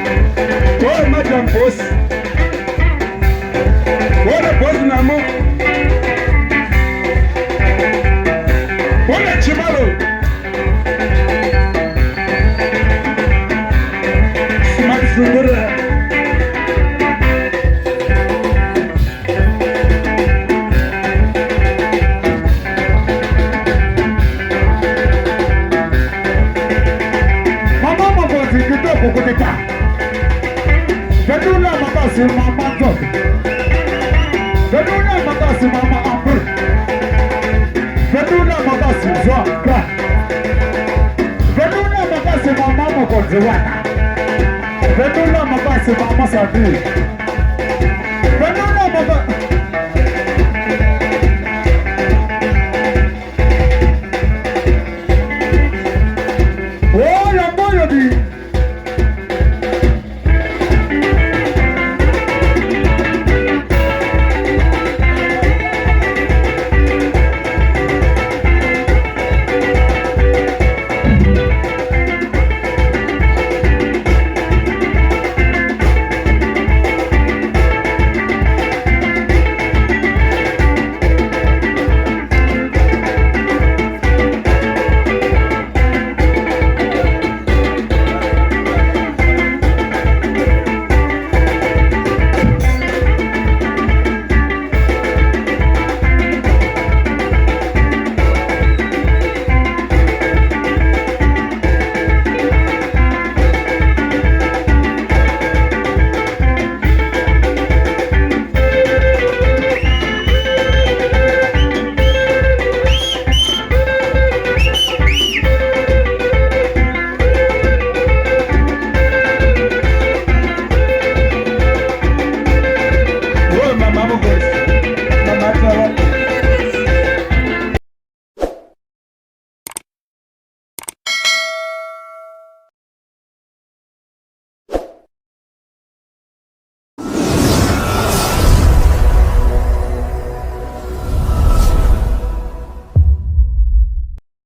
Oh, Madam Boss. What a boss, Namo. What a Chimalo. Smart Sungura. Beduna makasi mama dog. Beduna makasi mama amber. Beduna makasi zoka. Beduna makasi mama mokoziwana. Beduna makasi mama sadi. Beduna makasi